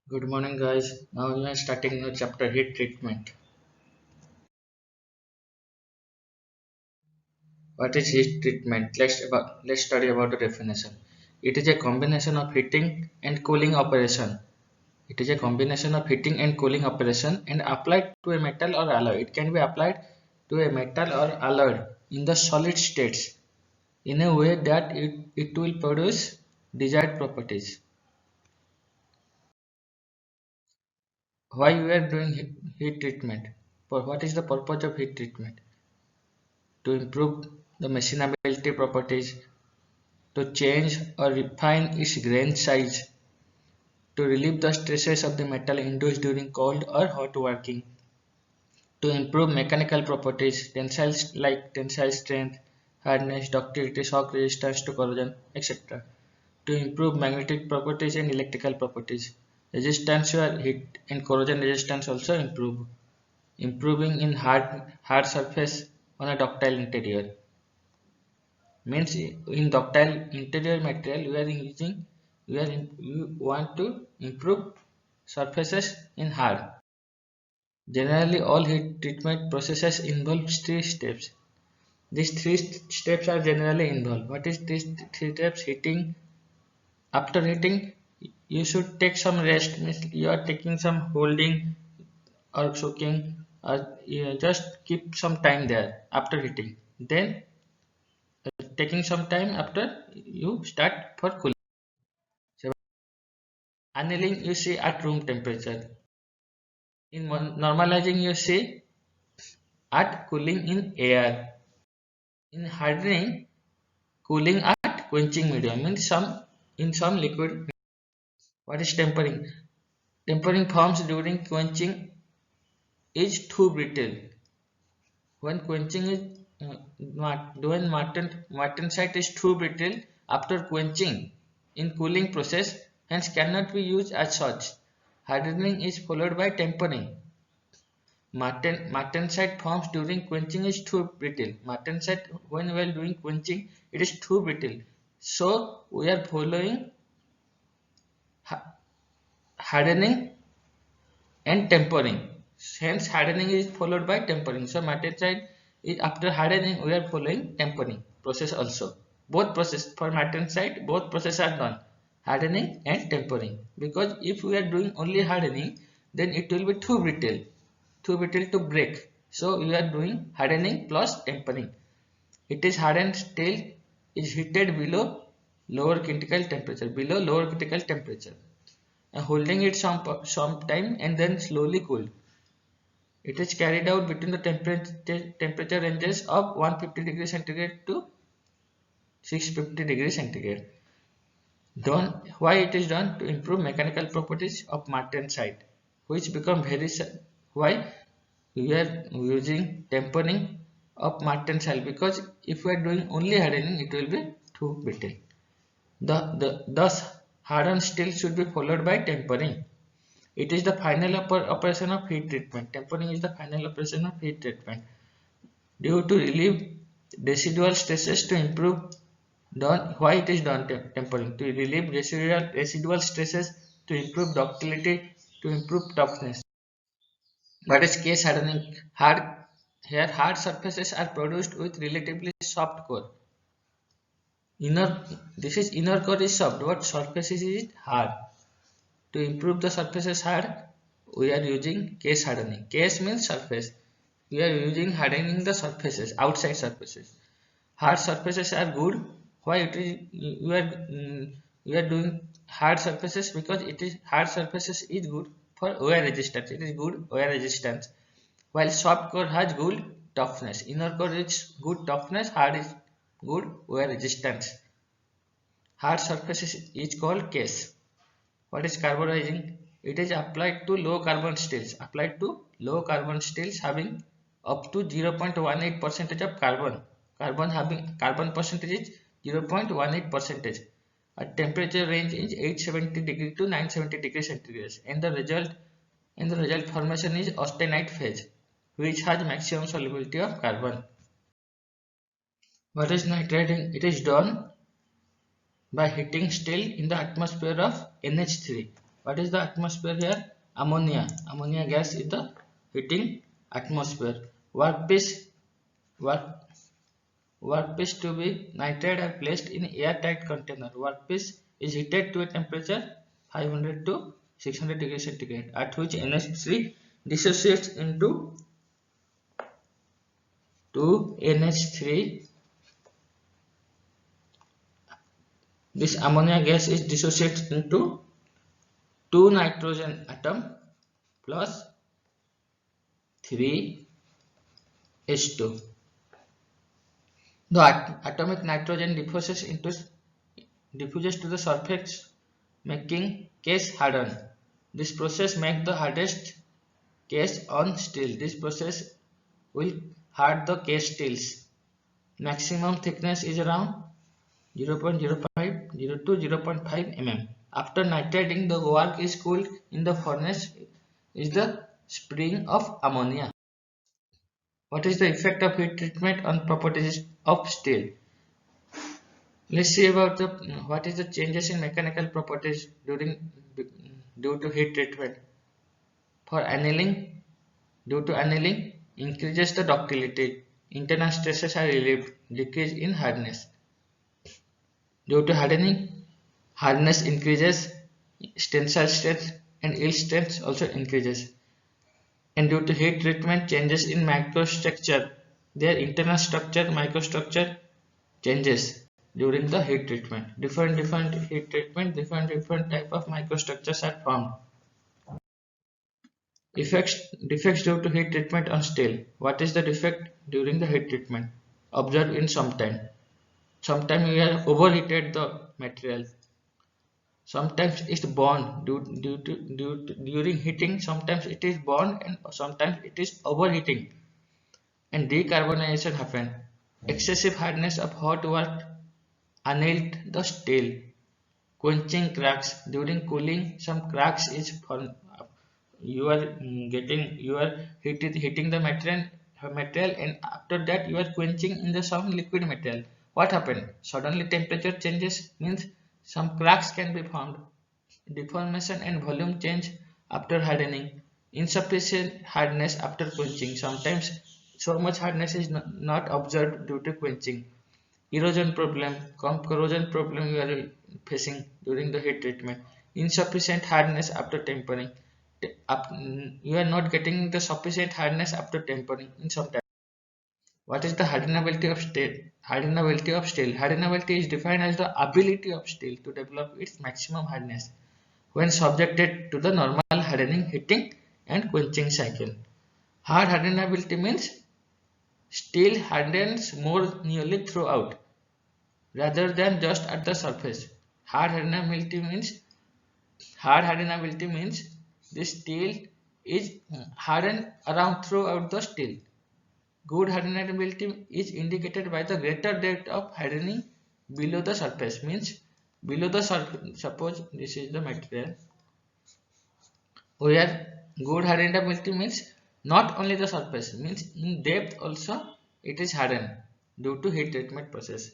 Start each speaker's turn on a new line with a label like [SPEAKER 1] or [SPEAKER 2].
[SPEAKER 1] Good morning, guys. Now we are starting new chapter heat treatment. What is heat treatment? Let's study about the definition. It is a combination of heating and cooling operation. It is a combination of heating and cooling operation and applied to a metal or alloy. It can be applied to a metal or alloy in the solid states in a way that it will produce desired properties. Why we are doing heat treatment? For what is the purpose of heat treatment? To improve the machinability properties, to change or refine its grain size, to relieve the stresses of the metal induced during cold or hot working, to improve mechanical properties, tensile strength, hardness, ductility, shock resistance to corrosion, etc. To improve magnetic properties and electrical properties. Resistance to heat and corrosion resistance also improve, improving in hard surface on a ductile interior. Means in ductile interior material you want to improve surfaces in hard. Generally all heat treatment processes involve three steps. These steps are generally involved. What is these three steps? Heating. After heating you should take some rest, means you are taking some holding or soaking, or you just keep some time there after heating. Then taking some time after you start for cooling. So, annealing you see at room temperature. In normalizing you see at cooling in air. In hardening, cooling at quenching medium means in some liquid. What is tempering? Tempering forms during quenching is too brittle. When quenching is when martensite is too brittle after quenching in cooling process, hence cannot be used as such. Hardening is followed by tempering. Martensite forms during quenching is too brittle. Martensite when we are doing quenching it is too brittle. So we are following hardening and tempering. Hence hardening is followed by tempering. So martensite is after hardening we are following tempering process also. Both process for martensite both process are done. Hardening and tempering. Because if we are doing only hardening then it will be too brittle to break. So we are doing hardening plus tempering. It is hardened steel is heated below lower critical temperature, and holding it some time and then slowly cooled. It is carried out between the temperature ranges of 150 degrees centigrade to 650 degrees centigrade. Why it is done? To improve mechanical properties of martensite, which become why we are using tempering of martensite, because if we are doing only hardening it will be too brittle. Thus hardened steel should be followed by tempering. It is the final operation of heat treatment. Tempering is the final operation of heat treatment. Due to relieve residual stresses to improve why it is done tempering? To relieve residual stresses, to improve ductility, to improve toughness. What is case hardening? Hard surfaces are produced with relatively soft core. Inner this is inner core is soft. What surface is hard? To improve the surfaces hard, we are using case hardening. Case means surface. We are using hardening the surfaces, outside surfaces. Hard surfaces are good. Why it is we are doing hard surfaces? Because it is hard surfaces is good for wear resistance. It is good wear resistance. While soft core has good toughness. Inner core is good toughness. Hard is good wear resistance. Hard surfaces is called case. What is carbonizing? It is applied to low carbon steels. Applied to low carbon steels having up to 0.18 percentage of carbon. Carbon percentage is 0.18 percentage. A temperature range is 870 degree to 970 degree centigrade. And the result formation is austenite phase, which has maximum solubility of carbon. What is nitriding? It is done by heating steel in the atmosphere of NH3. What is the atmosphere here? Ammonia. Ammonia gas is the heating atmosphere. Workpiece to be nitride are placed in airtight container. Workpiece is heated to a temperature 500 to 600 degrees centigrade, at which NH3 dissociates into 2NH3. This ammonia gas is dissociated into 2 nitrogen atom plus 3 H2. The atomic nitrogen diffuses to the surface, making case harden. This process makes the hardest case on steel. This process will hard the case steels. Maximum thickness is around 0.05 to 0.5 mm. After nitriding, the work is cooled in the furnace is the spring of ammonia. What is the effect of heat treatment on properties of steel? Let's see about what is the changes in mechanical properties due to heat treatment. For annealing, due to annealing, increases the ductility, internal stresses are relieved, decrease in hardness. Due to hardening, hardness increases, tensile strength and yield strength also increases. And due to heat treatment, changes in microstructure, their internal structure, microstructure changes during the heat treatment. Different heat treatment, different type of microstructures are formed. Defects due to heat treatment on steel. What is the defect during the heat treatment? Observed in some time. Sometimes we have overheated the material. Sometimes it's burned during heating. Sometimes it is burned and sometimes it is overheating. And decarbonization happen. Excessive hardness of hot work annealed the steel. Quenching cracks during cooling. Some cracks is formed. You are heating the material, and after that you are quenching in the some liquid material. What happened? Suddenly temperature changes, means some cracks can be formed. Deformation and volume change after hardening. Insufficient hardness after quenching. Sometimes so much hardness is not observed due to quenching. Erosion problem, corrosion problem you are facing during the heat treatment. Insufficient hardness after tempering. You are not getting the sufficient hardness after tempering in some time. What is the hardenability of steel? Hardenability is defined as the ability of steel to develop its maximum hardness when subjected to the normal hardening, heating and quenching cycle. Hard hardenability means steel hardens more nearly throughout rather than just at the surface. Hard hardenability means the steel is hardened around throughout the steel. Good hardenability is indicated by the greater depth of hardening below the surface. Means below the surface, suppose this is the material, where good hardenability means not only the surface, means in depth also it is hardened due to heat treatment process.